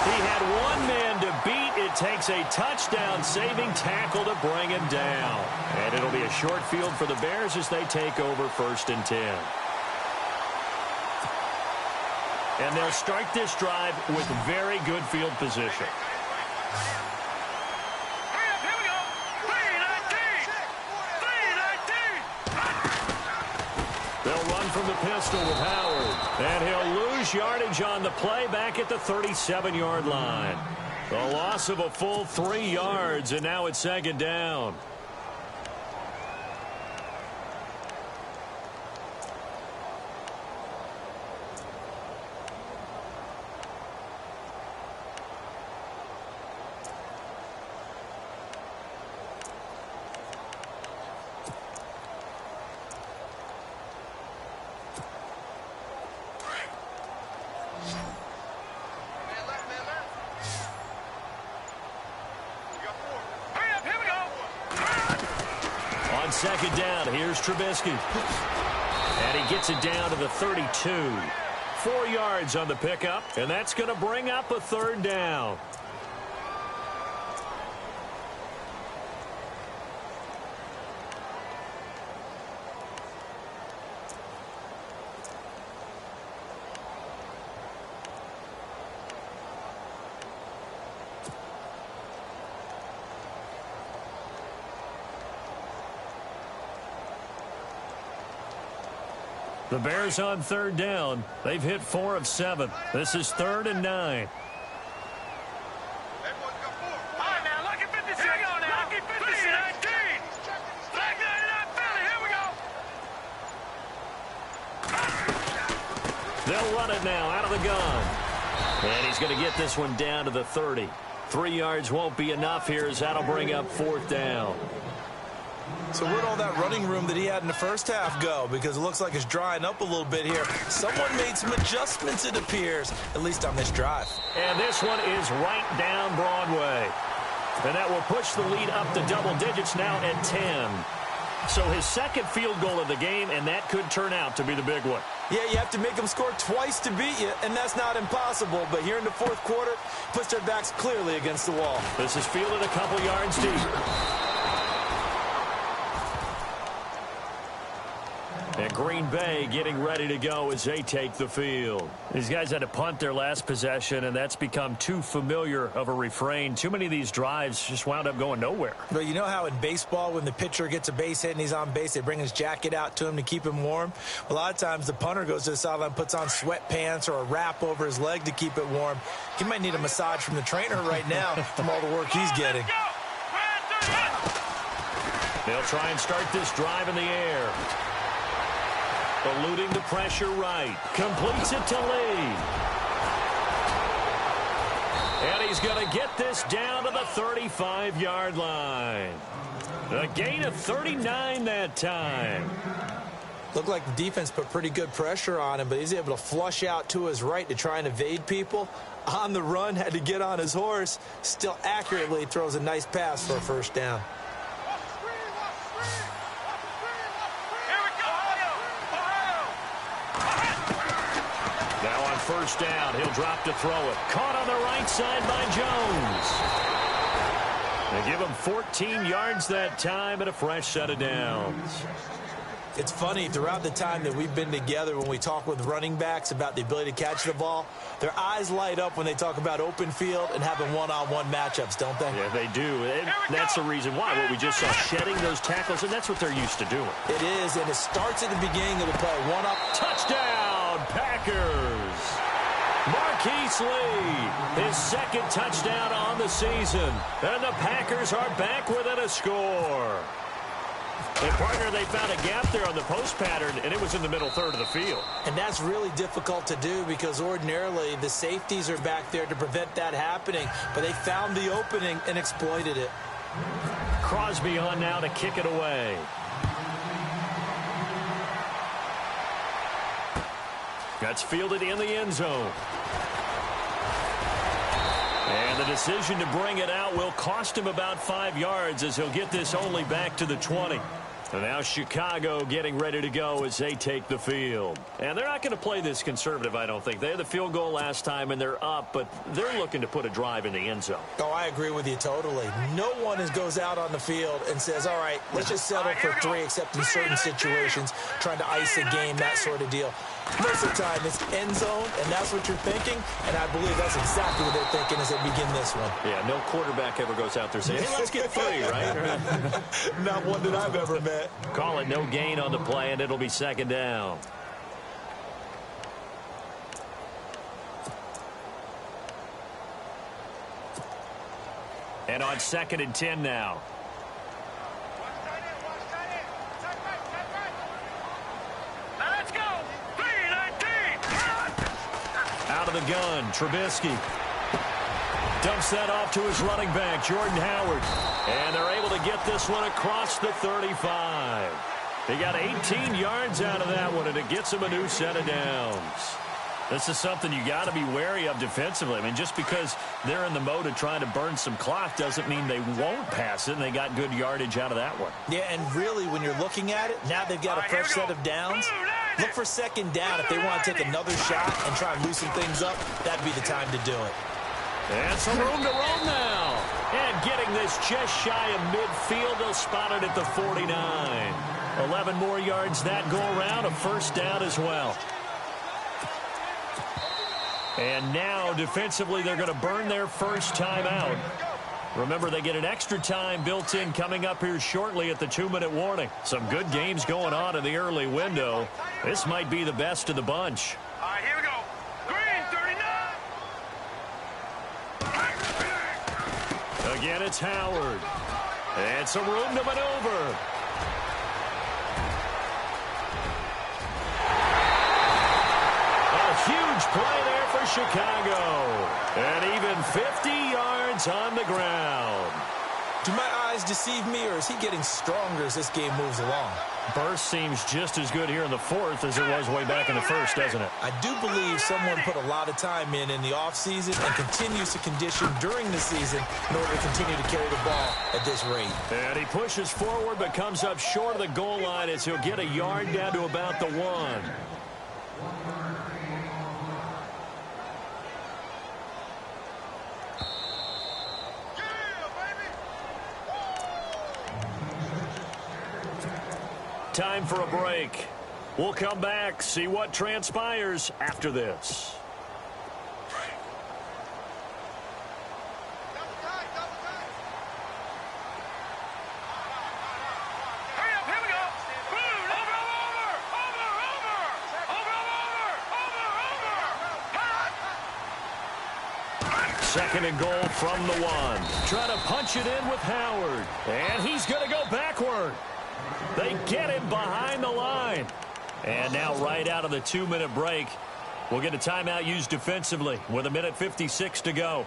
He had one man to beat. It takes a touchdown-saving tackle to bring him down. And it'll be a short field for the Bears as they take over 1st and 10. And they'll start this drive with very good field position. Here we go. 3-19. They'll run from the pistol with Howard. And he'll lose yardage on the play back at the 37-yard line. The loss of a full 3 yards, and now it's 2nd down. On 2nd down, here's Trubisky. And he gets it down to the 32. 4 yards on the pickup, and that's going to bring up a 3rd down. The Bears on 3rd down. They've hit 4 of 7. This is 3rd and 9. All right, now, lucky 56. Here we go now. Lucky 56. 19. Flag 99 Philly. Here we go. They'll run it now out of the gun. And he's going to get this one down to the 30. 3 yards won't be enough here as that'll bring up 4th down. So where'd all that running room that he had in the first half go? Because it looks like it's drying up a little bit here. Someone made some adjustments, it appears, at least on this drive. And this one is right down Broadway. And that will push the lead up to double digits now at 10. So his 2nd field goal of the game, and that could turn out to be the big one. Yeah, you have to make them score twice to beat you, and that's not impossible. But here in the 4th quarter, puts their backs clearly against the wall. This is fielded a couple yards deep. And Green Bay getting ready to go as they take the field. These guys had to punt their last possession, and that's become too familiar of a refrain. Too many of these drives just wound up going nowhere. But you know how in baseball, when the pitcher gets a base hit and he's on base, they bring his jacket out to him to keep him warm? A lot of times the punter goes to the sideline, puts on sweatpants or a wrap over his leg to keep it warm. He might need a massage from the trainer right now from all the work he's getting. They'll try and start this drive in the air. Eluding the pressure right. Completes it to Lee. And he's going to get this down to the 35-yard line. A gain of 39 that time. Looked like the defense put pretty good pressure on him, but he's able to flush out to his right to try and evade people. On the run, had to get on his horse. Still accurately throws a nice pass for a first down. Now on first down, he'll drop to throw it. Caught on the right side by Jones. They give him 14 yards that time and a fresh set of downs. It's funny, throughout the time that we've been together, when we talk with running backs about the ability to catch the ball, their eyes light up when they talk about open field and having one-on-one matchups, don't they? Yeah, they do. And that's the reason why. What we just saw, shedding those tackles, and that's what they're used to doing. It is, and it starts at the beginning of the play. One-up. Touchdown, Packers! Marquise Lee, his second touchdown on the season. And the Packers are back within a score. And, partner, they found a gap there on the post pattern, and it was in the middle third of the field. And that's really difficult to do because ordinarily the safeties are back there to prevent that happening. But they found the opening and exploited it. Crosby on now to kick it away. That's fielded in the end zone. And the decision to bring it out will cost him about 5 yards as he'll get this only back to the 20. And now Chicago getting ready to go as they take the field. And they're not going to play this conservative, I don't think. They had the field goal last time, and they're up, but they're looking to put a drive in the end zone. Oh, I agree with you totally. No one goes out on the field and says, all right, let's just settle for 3, except in certain situations, trying to ice a game, that sort of deal. Most of the time, it's end zone, and that's what you're thinking, and I believe that's exactly what they're thinking as they begin this one. Yeah, no quarterback ever goes out there saying, hey, let's get 3, right? Not one that I've ever met. Call it no gain on the play, and it'll be second down. And on 2nd and 10 now. Let's go. 3-19. Out of the gun, Trubisky. Dumps that off to his running back, Jordan Howard. And they're able to get this one across the 35. He got 18 yards out of that one, and it gets him a new set of downs. This is something you got to be wary of defensively. I mean, just because they're in the mode of trying to burn some clock doesn't mean they won't pass it, and they got good yardage out of that one. Yeah, and really, when you're looking at it, now they've got a fresh set of downs. Look for second down. If they want to take another shot and try and loosen things up, that'd be the time to do it. And some room to roam now. And getting this just shy of midfield, they'll spot it at the 49. 11 more yards that go around, a first down as well. And now, defensively, they're going to burn their first time out. Remember, they get an extra time built in coming up here shortly at the 2-minute warning. Some good games going on in the early window. This might be the best of the bunch. All right, here we go. Green, 39. Again, it's Howard. And some room to maneuver. Huge play there for Chicago. And even 50 yards on the ground. Do my eyes deceive me, or is he getting stronger as this game moves along? Burst seems just as good here in the 4th as it was way back in the 1st, doesn't it? I do believe someone put a lot of time in the offseason and continues to condition during the season in order to continue to carry the ball at this rate. And he pushes forward but comes up short of the goal line as he'll get a yard down to about the 1. Time for a break. We'll come back, see what transpires after this. Hurry up, here we go. Boom, over. 2nd and goal from the 1. Trying to punch it in with Howard. And he's going to go backward. They get him behind the line. And now right out of the 2-minute break, we'll get a timeout used defensively with 1:56 to go.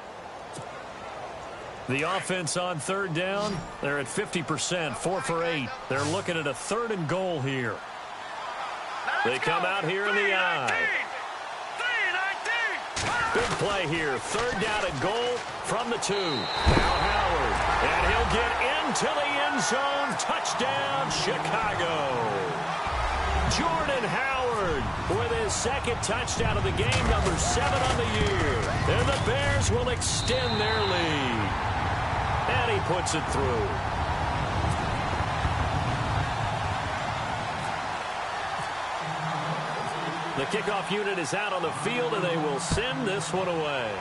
The offense on 3rd down, they're at 50%, 4 for 8. They're looking at a 3rd and goal here. They come out here in the eye. Big play here. 3rd down and goal from the 2. Now Howard. And he'll get into the end zone. Touchdown, Chicago. Jordan Howard with his 2nd touchdown of the game, number 7 on the year. And the Bears will extend their lead. And he puts it through. The kickoff unit is out on the field, and they will send this one away.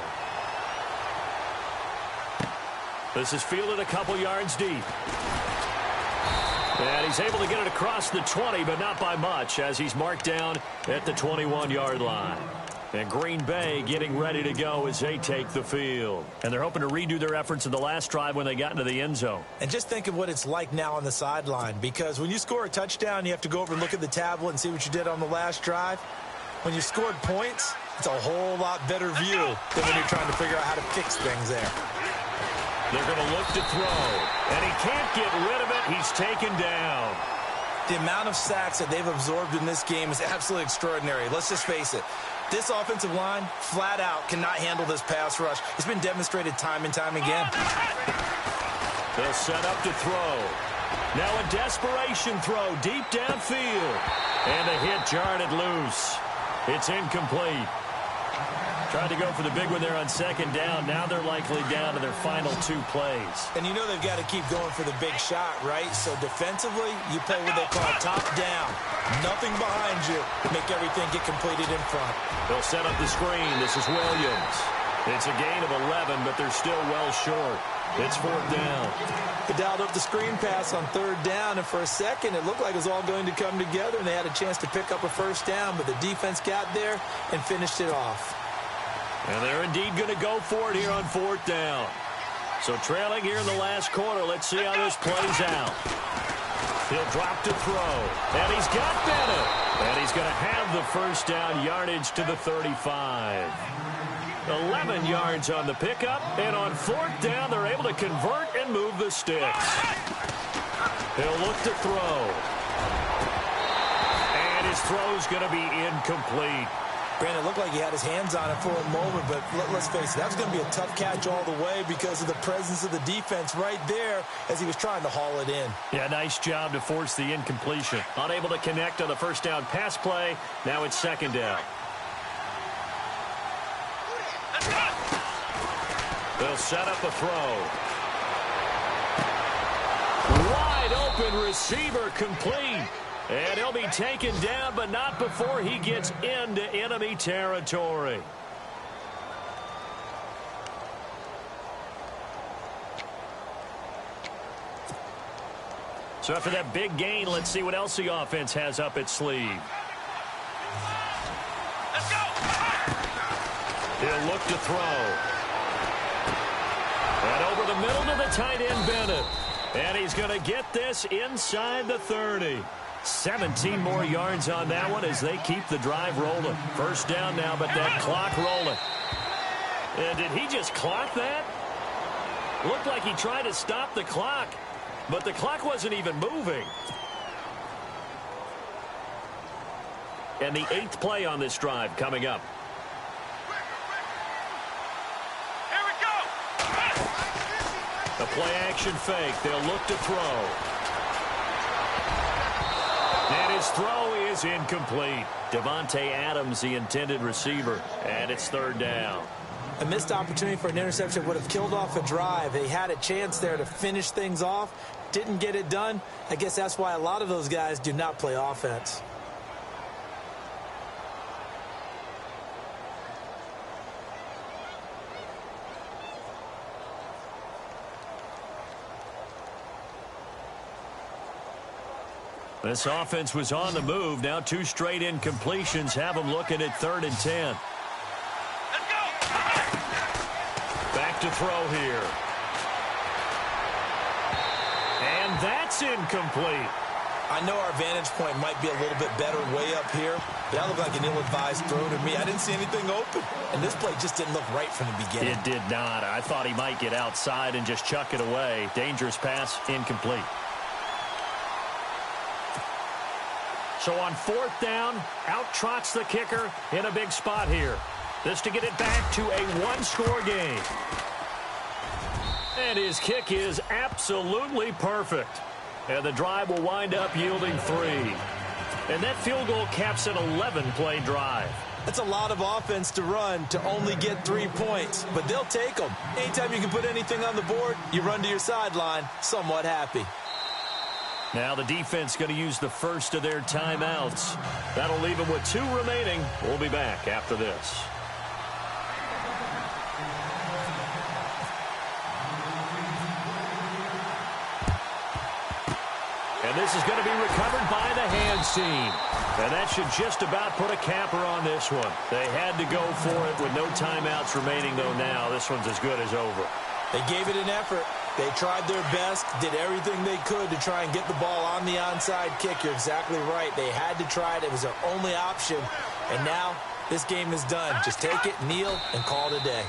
This is fielded a couple yards deep. And he's able to get it across the 20, but not by much, as he's marked down at the 21-yard line. And Green Bay getting ready to go as they take the field. And they're hoping to redo their efforts in the last drive when they got into the end zone. And just think of what it's like now on the sideline, because when you score a touchdown, you have to go over and look at the tablet and see what you did on the last drive. When you scored points, it's a whole lot better view than when you're trying to figure out how to fix things there. They're going to look to throw, and he can't get rid of it. He's taken down. The amount of sacks that they've absorbed in this game is absolutely extraordinary. Let's just face it. This offensive line, flat out, cannot handle this pass rush. It's been demonstrated time and time again. They'll set up to throw. Now a desperation throw deep downfield. And the hit jarred it loose. It's incomplete. Tried to go for the big one there on second down. Now they're likely down to their final 2 plays. And you know they've got to keep going for the big shot, right? So defensively, you play what they call top down. Nothing behind you. Make everything get completed in front. They'll set up the screen. This is Williams. It's a gain of 11, but they're still well short. It's 4th down. They dialed up the screen pass on 3rd down, and for a second it looked like it was all going to come together, and they had a chance to pick up a 1st down, but the defense got there and finished it off. And they're indeed going to go for it here on 4th down. So trailing here in the last quarter, let's see how this plays out. He'll drop to throw, and he's got Bennett. And he's going to have the 1st down yardage to the 35. 11 yards on the pickup, and on 4th down, they're able to convert and move the sticks. He'll look to throw. And his throw's going to be incomplete. Brandon, it looked like he had his hands on it for a moment, but let's face it, that was going to be a tough catch all the way because of the presence of the defense right there as he was trying to haul it in. Yeah, nice job to force the incompletion. Unable to connect on the 1st down pass play. Now it's 2nd down. They'll set up a throw. Wide open receiver complete. And he'll be taken down, but not before he gets into enemy territory. So after that big gain, let's see what else the offense has up its sleeve. Let's go. He'll look to throw. And over the middle to the tight end, Bennett. And he's going to get this inside the 30. 17 more yards on that one as they keep the drive rolling. 1st down now, but that clock rolling. And did he just clock that? Looked like he tried to stop the clock, but the clock wasn't even moving. And the 8th play on this drive coming up. Here we go. A play-action fake. They'll look to throw. And his throw is incomplete. Devontae Adams, the intended receiver. And it's 3rd down. A missed opportunity for an interception would have killed off a drive. They had a chance there to finish things off. Didn't get it done. I guess that's why a lot of those guys do not play offense. This offense was on the move. Now 2 straight incompletions have them looking at 3rd and 10. Let's go. Back to throw here. And that's incomplete. I know our vantage point might be a little bit better way up here, but that looked like an ill-advised throw to me. I didn't see anything open, and this play just didn't look right from the beginning. It did not. I thought he might get outside and just chuck it away. Dangerous pass, incomplete. So on 4th down, out trots the kicker in a big spot here. This to get it back to a 1-score game. And his kick is absolutely perfect. And the drive will wind up yielding 3. And that field goal caps an 11-play drive. That's a lot of offense to run to only get 3 points, but they'll take them. Anytime you can put anything on the board, you run to your sideline somewhat happy. Now the defense going to use the first of their timeouts. That'll leave them with 2 remaining. We'll be back after this. And this is going to be recovered by the hands team. And that should just about put a capper on this one. They had to go for it with no timeouts remaining, though now. This one's as good as over. They gave it an effort. They tried their best, did everything they could to try and get the ball on the onside kick. You're exactly right. They had to try it. It was their only option. And now this game is done. Just take it, kneel, and call it a day.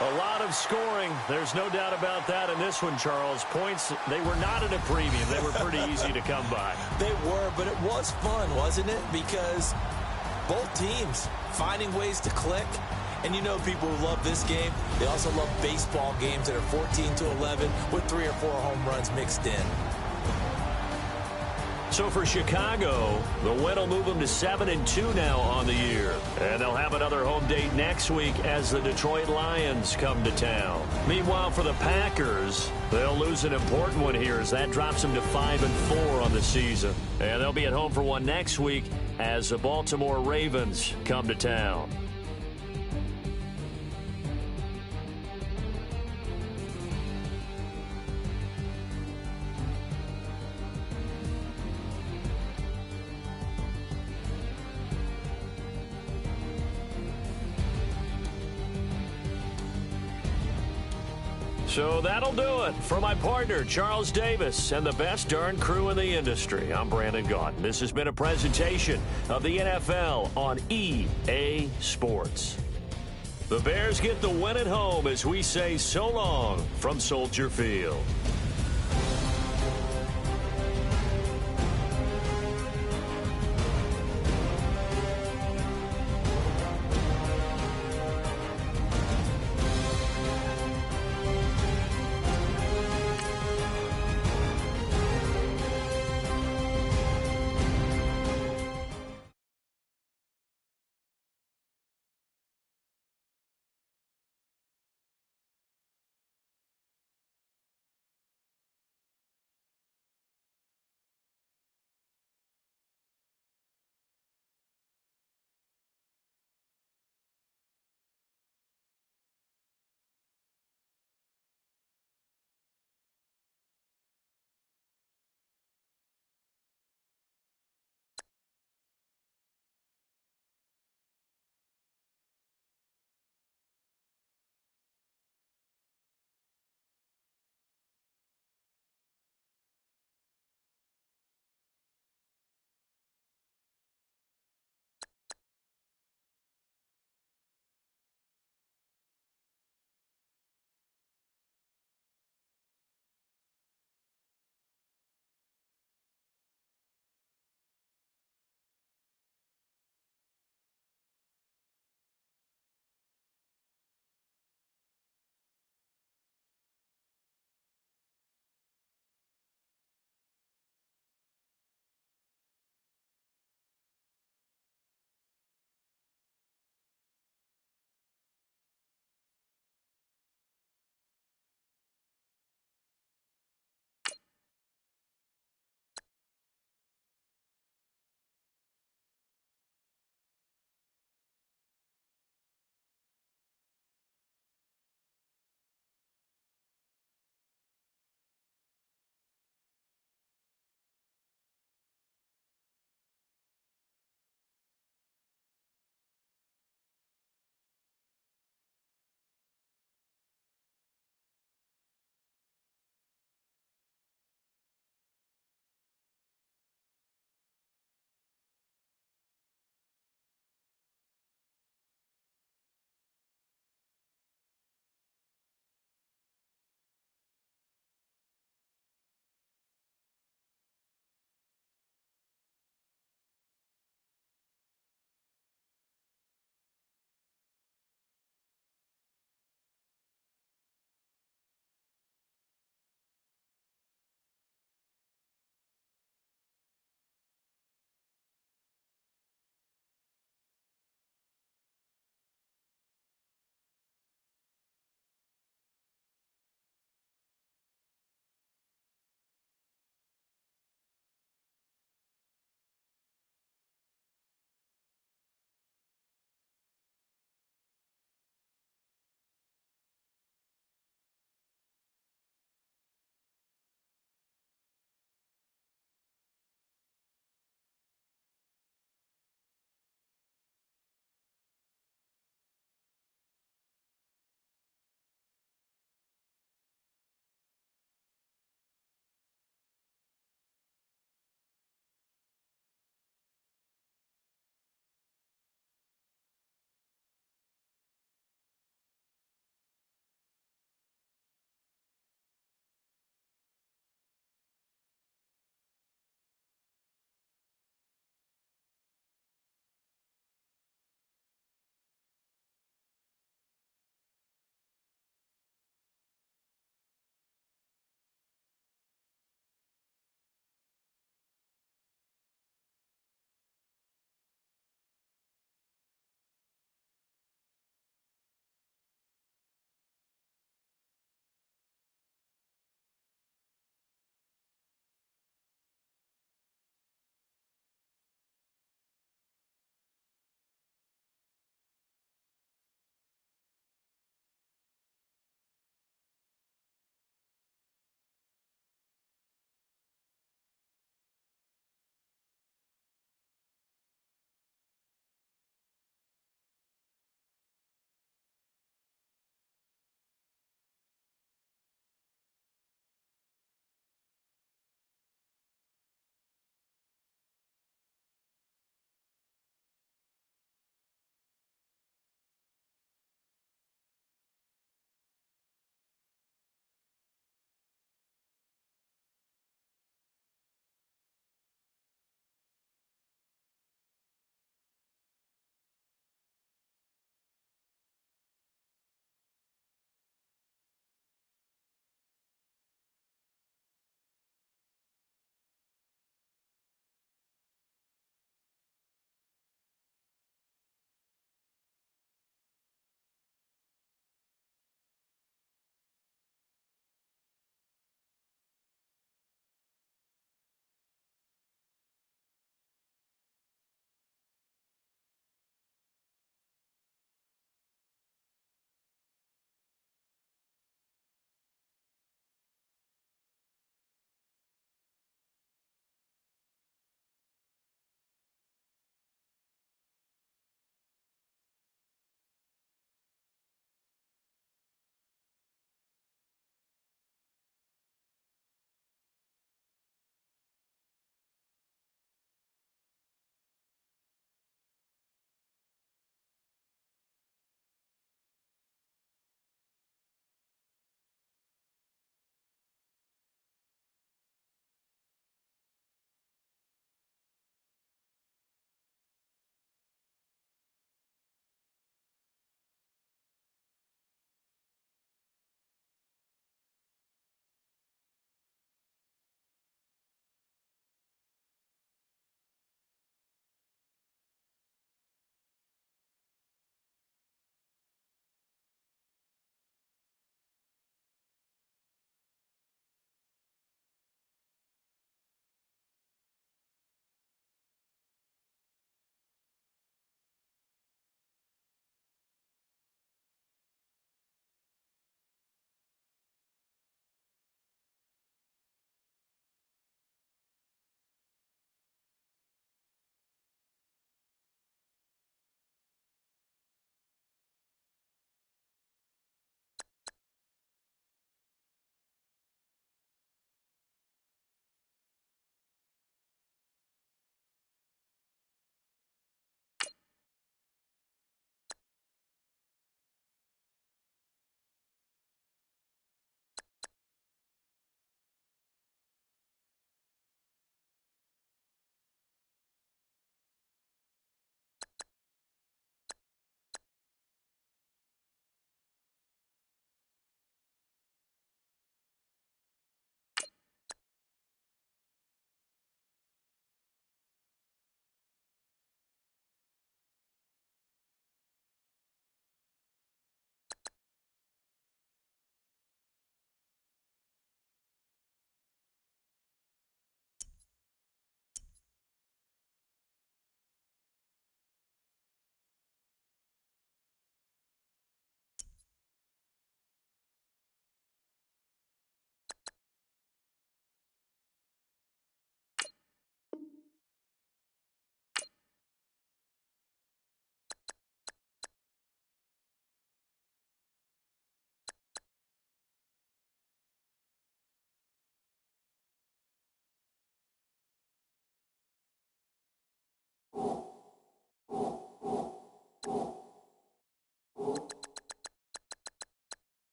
A lot of scoring. There's no doubt about that in this one, Charles. Points, they were not at a premium. They were pretty easy to come by. They were, but it was fun, wasn't it? Because both teams finding ways to click. And you know people who love this game, they also love baseball games that are 14-11 with 3 or 4 home runs mixed in. So for Chicago, the win will move them to 7-2 now on the year. And they'll have another home date next week as the Detroit Lions come to town. Meanwhile, for the Packers, they'll lose an important one here as that drops them to 5-4 on the season. And they'll be at home for one next week as the Baltimore Ravens come to town. So that'll do it. For my partner, Charles Davis, and the best darn crew in the industry, I'm Brandon Gaudin. This has been a presentation of the NFL on EA Sports. The Bears get the win at home as we say so long from Soldier Field.